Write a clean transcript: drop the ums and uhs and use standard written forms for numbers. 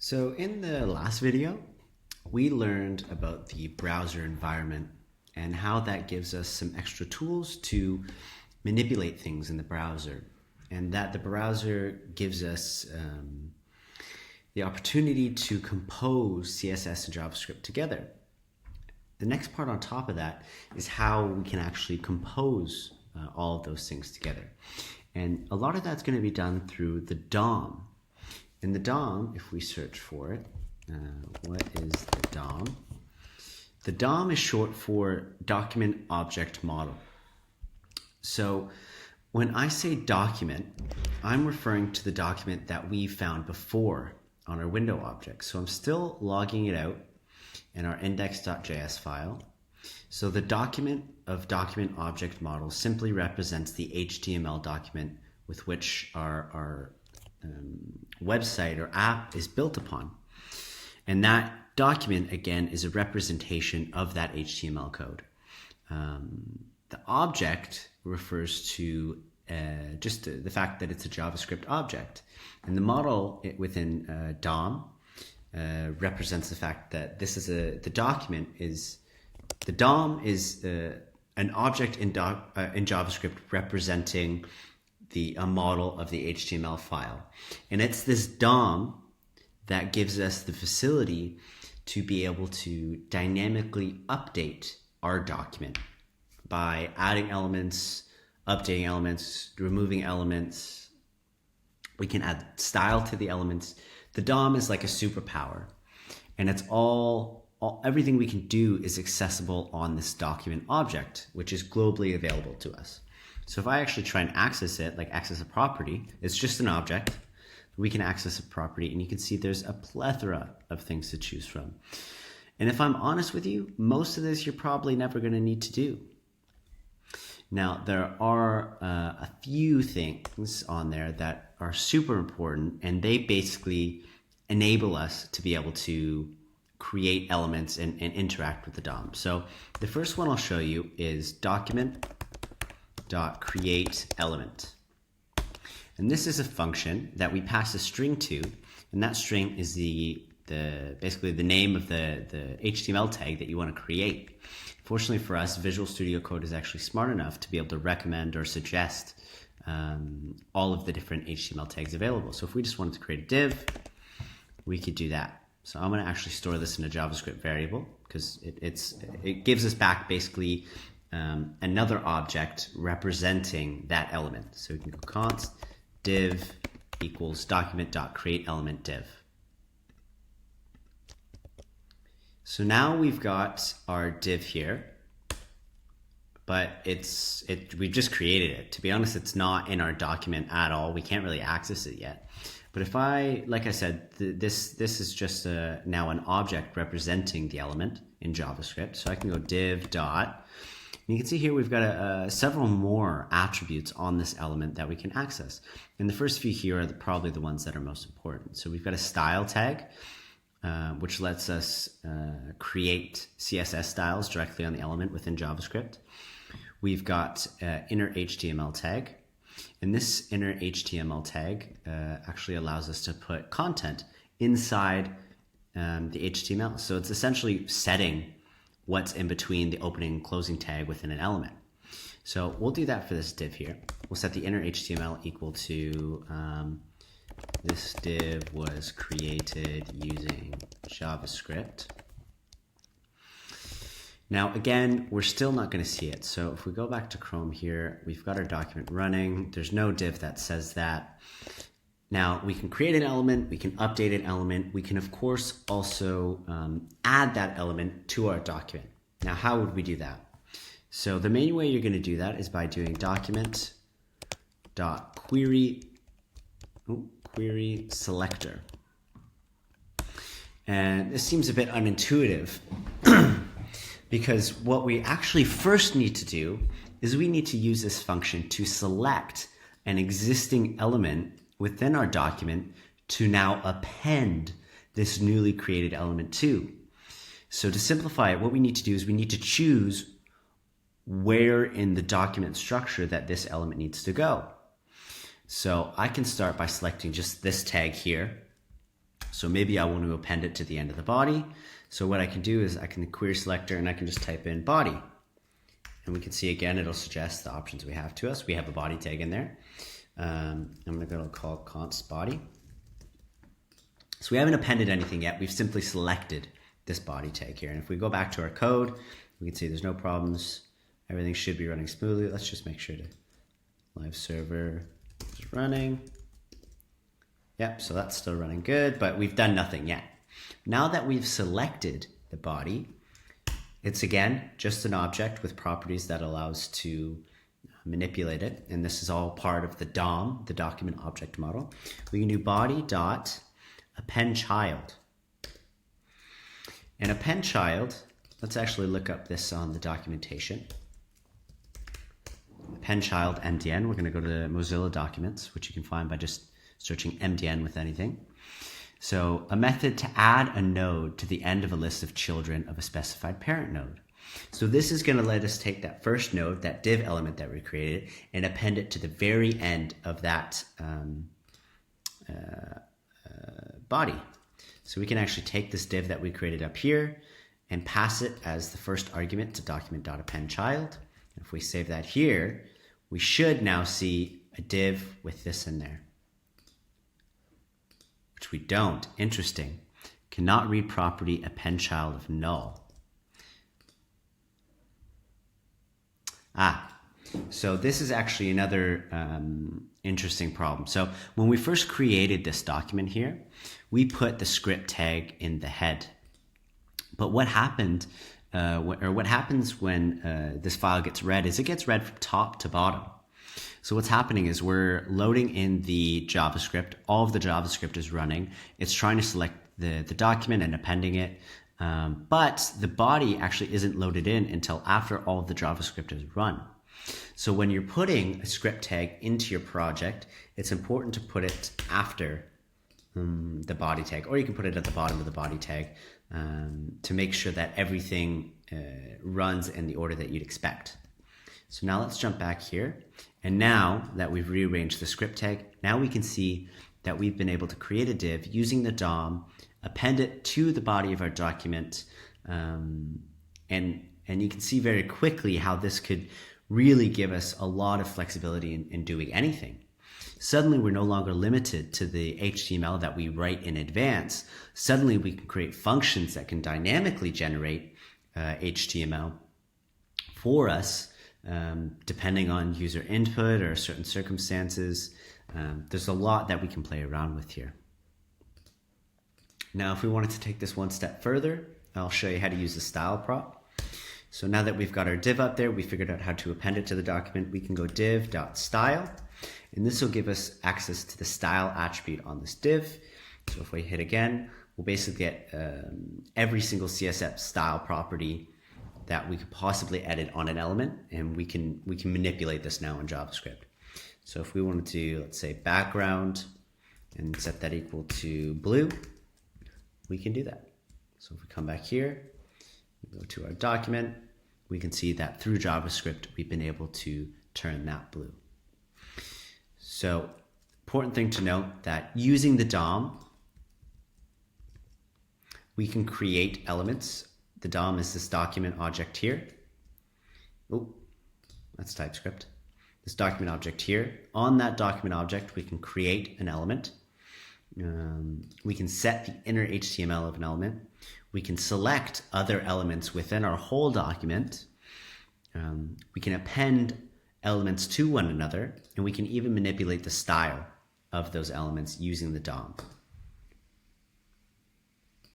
So in the last video, we learned about the browser environment and how that gives us some extra tools to manipulate things in the browser, and that the browser gives us the opportunity to compose CSS and JavaScript together. The next part on top of that is how we can actually compose all of those things together. And a lot of that's going to be done through the DOM. In the DOM, if we search for it, what is the DOM? The DOM is short for Document Object Model. So when I say document, I'm referring to the document that we found before on our window object. So I'm still logging it out in our index.js file. So the document of document object model simply represents the HTML document with which our website or app is built upon. And that document, again, is a representation of that HTML code. The object refers to just the fact that it's a JavaScript object. And the model within DOM represents the fact that this is the DOM is an object in JavaScript representing a model of the HTML file. And it's this DOM that gives us the facility to be able to dynamically update our document by adding elements, updating elements, removing elements. We can add style to the elements. The DOM is like a superpower, and it's everything we can do is accessible on this document object, which is globally available to us. So if I actually try and access it, like access a property, it's just an object. We can access a property, and you can see there's a plethora of things to choose from. And if I'm honest with you, most of this you're probably never going to need to do. Now, there are a few things on there that are super important, and they basically enable us to be able to create elements and interact with the DOM. So the first one I'll show you is document.createElement. And this is a function that we pass a string to, and that string is basically the name of the HTML tag that you want to create. Fortunately for us, Visual Studio Code is actually smart enough to be able to recommend or suggest all of the different HTML tags available. So if we just wanted to create a div, we could do that. So I'm going to actually store this in a JavaScript variable because it gives us back basically another object representing that element. So we can go const div equals document.createElement div. So now we've got our div here, but we've just created it. To be honest, it's not in our document at all. We can't really access it yet. But if like I said, this is just now an object representing the element in JavaScript. So I can go div dot. And you can see here we've got several more attributes on this element that we can access. And the first few here are probably the ones that are most important. So we've got a style tag, which lets us create CSS styles directly on the element within JavaScript. We've got inner HTML tag. And this inner HTML tag actually allows us to put content inside the HTML. So it's essentially setting what's in between the opening and closing tag within an element. So we'll do that for this div here. We'll set the inner HTML equal to this div was created using JavaScript. Now, again, we're still not going to see it. So if we go back to Chrome here, we've got our document running. There's no div that says that. Now, we can create an element. We can update an element. We can, of course, also add that element to our document. Now, how would we do that? So the main way you're going to do that is by doing document.query selector. And this seems a bit unintuitive because what we actually first need to do is we need to use this function to select an existing element within our document to now append this newly created element to. So to simplify it, what we need to do is we need to choose where in the document structure that this element needs to go. So I can start by selecting just this tag here. So maybe I want to append it to the end of the body. So what I can do is I can query selector and I can just type in body. And we can see again, it'll suggest the options we have to us. We have a body tag in there. I'm going to go call const body. So we haven't appended anything yet. We've simply selected this body tag here. And if we go back to our code, we can see there's no problems. Everything should be running smoothly. Let's just make sure to live server is running. Yep, so that's still running good, but we've done nothing yet. Now that we've selected the body, it's again just an object with properties that allows to manipulate it. And this is all part of the DOM, the document object model. We can do body dot append child. And append child, let's actually look up this on the documentation. Append child MDN, we're going to go to Mozilla Documents, which you can find by just searching MDN with anything. So a method to add a node to the end of a list of children of a specified parent node. So this is going to let us take that first node, that div element that we created, and append it to the very end of that body. So we can actually take this div that we created up here and pass it as the first argument to document.append child. If we save that here, we should now see a div with this in there, which we don't. Interesting. Cannot read property append child of null. So this is actually another interesting problem. So when we first created this document here, we put the script tag in the head. But what happened, what happens when this file gets read is it gets read from top to bottom. So what's happening is we're loading in the JavaScript. All of the JavaScript is running. It's trying to select the document and appending it. But the body actually isn't loaded in until after all of the JavaScript is run. So when you're putting a script tag into your project, it's important to put it after the body tag, or you can put it at the bottom of the body tag to make sure that everything runs in the order that you'd expect. So now let's jump back here. And now that we've rearranged the script tag, now we can see that we've been able to create a div using the DOM, append it to the body of our document, and you can see very quickly how this could really give us a lot of flexibility in doing anything. Suddenly we're no longer limited to the HTML that we write in advance. Suddenly we can create functions that can dynamically generate HTML for us, depending on user input or certain circumstances. There's a lot that we can play around with here. Now, if we wanted to take this one step further, I'll show you how to use the style prop. So now that we've got our div up there, we figured out how to append it to the document. We can go div.style, and this will give us access to the style attribute on this div. So if we hit again, we'll basically get every single CSS style property that we could possibly edit on an element, and we can manipulate this now in JavaScript. So if we wanted to, let's say background, and set that equal to blue, we can do that. So if we come back here, we go to our document, we can see that through JavaScript, we've been able to turn that blue. So important thing to note that using the DOM, we can create elements. The DOM is this document object here. Oh, that's TypeScript. This document object here. On that document object, we can create an element. We can set the inner HTML of an element. We can select other elements within our whole document. We can append elements to one another, and we can even manipulate the style of those elements using the DOM.